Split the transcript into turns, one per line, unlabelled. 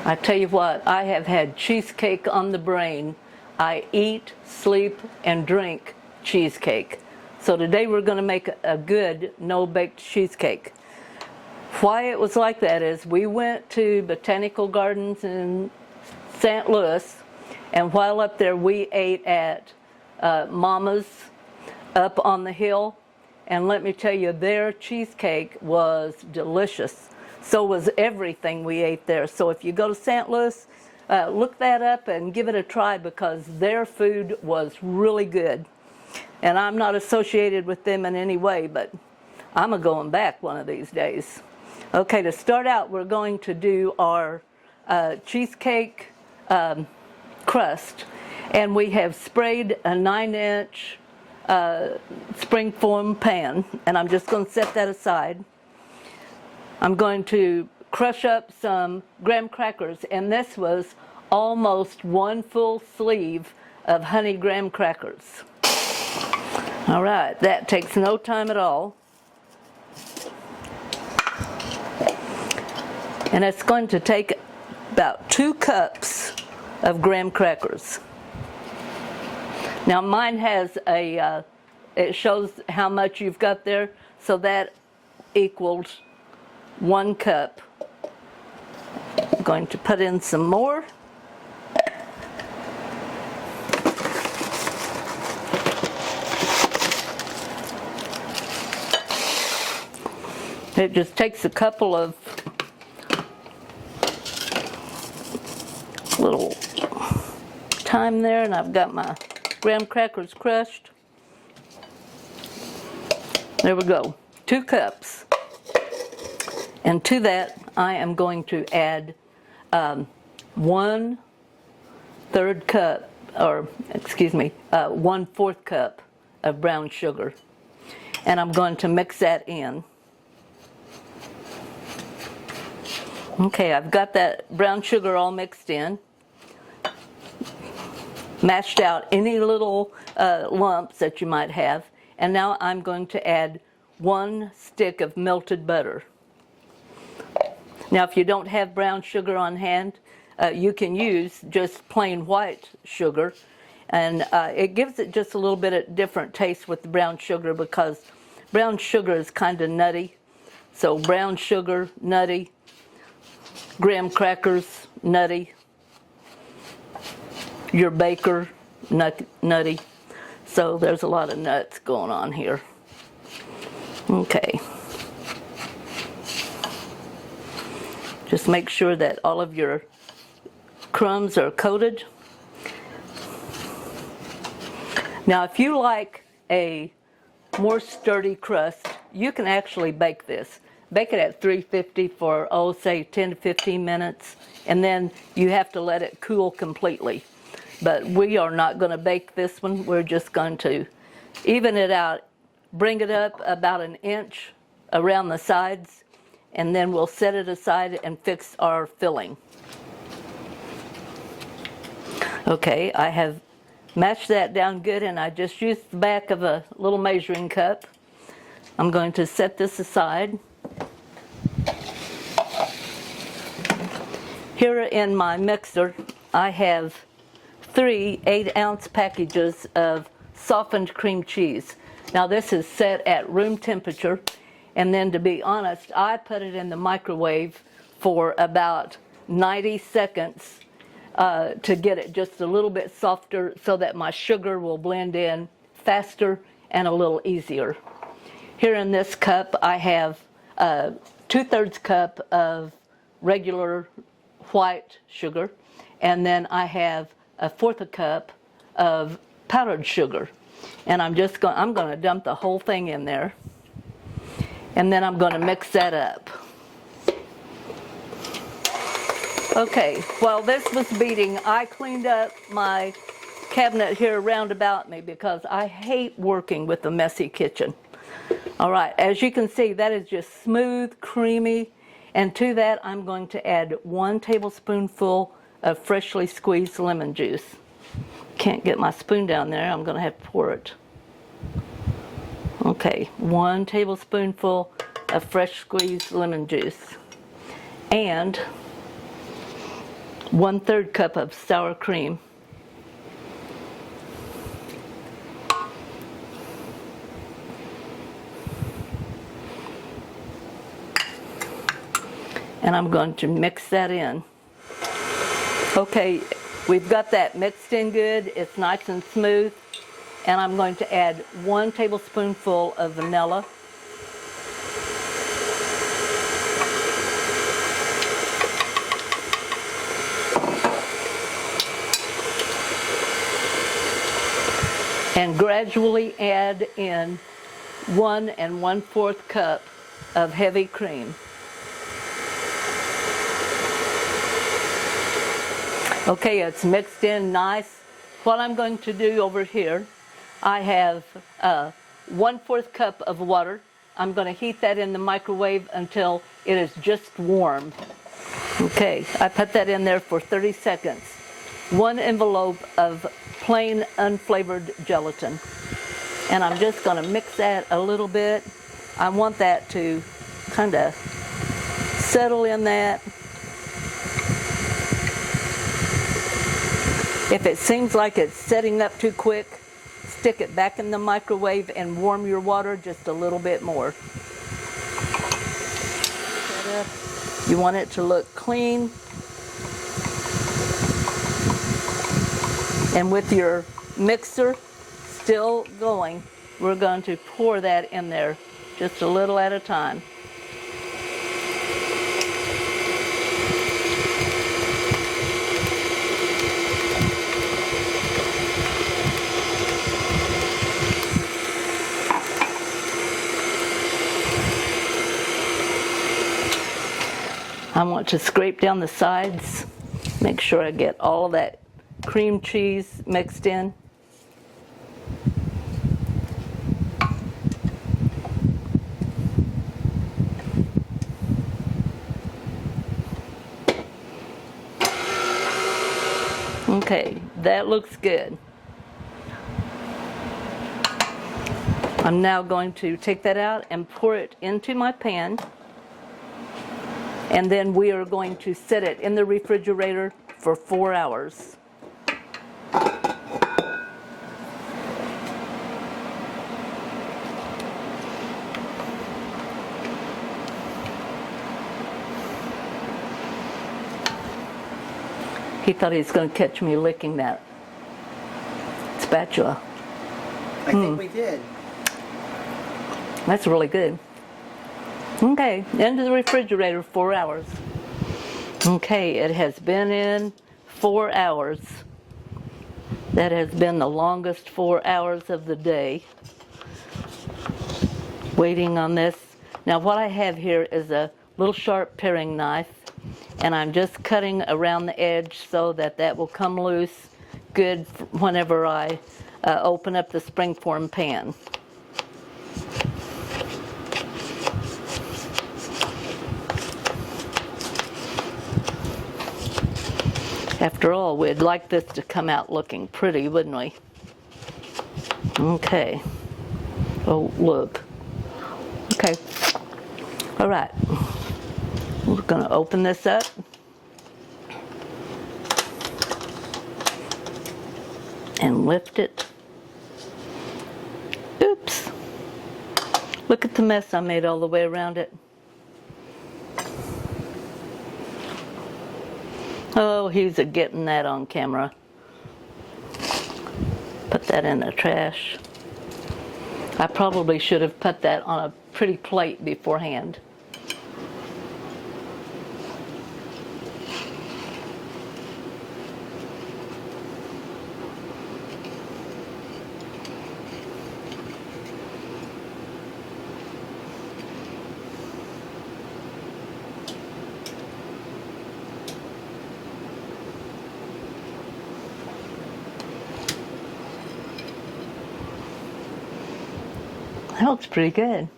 I tell you what, I have had cheesecake on the brain. I eat, sleep, and drink cheesecake. So today we're going to make a good no-bake cheesecake. Why it was like that is we went to Botanical Gardens in St. Louis, and while up there we ate at Mama's up on the hill, and let me tell you, their cheesecake was delicious. So was everything we ate there. So if you go to St. Louis, look that up and give it a try because their food was really good. And I'm not associated with them in any way, but I'm going back one of these days. Okay, to start out, we're going to do our cheesecake crust. And we have sprayed a 9-inch springform pan, and I'm just going to set that aside. I'm going to crush up some graham crackers, and this was almost one full sleeve of honey graham crackers. All right, that takes no time at all. And it's going to take about 2 cups of graham crackers. Now mine has it shows how much you've got there, so that equals 1 cup. I'm going to put in some more. It just takes a couple of little time there, and I've got my graham crackers crushed. There we go, 2 cups. And to that, I am going to add 1/4 cup, or excuse me, 1/4 cup of brown sugar. And I'm going to mix that in. Okay, I've got that brown sugar all mixed in. Mashed out any little lumps that you might have. And now I'm going to add 1 stick of melted butter. Now if you don't have brown sugar on hand, you can use just plain white sugar, and it gives it just a little bit of different taste with the brown sugar because brown sugar is kind of nutty. So brown sugar, nutty, graham crackers, nutty, your baker, nutty. So there's a lot of nuts going on here. Okay. Just make sure that all of your crumbs are coated. Now if you like a more sturdy crust, you can actually bake this. Bake it at 350 for, say 10 to 15 minutes, and then you have to let it cool completely. But we are not going to bake this one. We're just going to even it out, bring it up about 1 inch around the sides, and then we'll set it aside and fix our filling. Okay, I have mashed that down good, and I just used the back of a little measuring cup. I'm going to set this aside. Here in my mixer, I have 3 8-ounce packages of softened cream cheese. Now this is set at room temperature, and then to be honest, I put it in the microwave for about 90 seconds to get it just a little bit softer so that my sugar will blend in faster and a little easier. Here in this cup I have 2/3 cup of regular white sugar, and then I have 1/4 cup of powdered sugar. And I'm going to dump the whole thing in there, and then I'm going to mix that up. Okay, while this was beating, I cleaned up my cabinet here around about me because I hate working with a messy kitchen. All right, as you can see, that is just smooth, creamy, and to that I'm going to add 1 tablespoonful of freshly squeezed lemon juice. Can't get my spoon down there, I'm going to have to pour it. Okay, 1 tablespoonful of fresh squeezed lemon juice. And 1/3 cup of sour cream. And I'm going to mix that in. Okay, we've got that mixed in good. It's nice and smooth. And I'm going to add 1 tablespoonful of vanilla. And gradually add in 1 1/4 cup of heavy cream. Okay, it's mixed in nice. What I'm going to do over here, I have 1/4 cup of water. I'm going to heat that in the microwave until it is just warm. Okay, I put that in there for 30 seconds. 1 envelope of plain unflavored gelatin. And I'm just going to mix that a little bit. I want that to kind of settle in that. If it seems like it's setting up too quick, stick it back in the microwave and warm your water just a little bit more. You want it to look clean. And with your mixer still going, we're going to pour that in there just a little at a time. I want to scrape down the sides, make sure I get all of that cream cheese mixed in. Okay, that looks good. I'm now going to take that out and pour it into my pan. And then we are going to set it in the refrigerator for 4 hours. He thought he was going to catch me licking that spatula.
I think we did.
That's really good. Okay, into the refrigerator 4 hours. Okay, it has been in 4 hours. That has been the longest 4 hours of the day. Waiting on this. Now what I have here is a little sharp paring knife, and I'm just cutting around the edge so that that will come loose good whenever I open up the springform pan. After all, we'd like this to come out looking pretty, wouldn't we? Okay. Oh, look. Okay. All right. We're going to open this up. And lift it. Oops. Look at the mess I made all the way around it. Oh, he's getting that on camera. Put that in the trash. I probably should have put that on a pretty plate beforehand. That looks pretty good.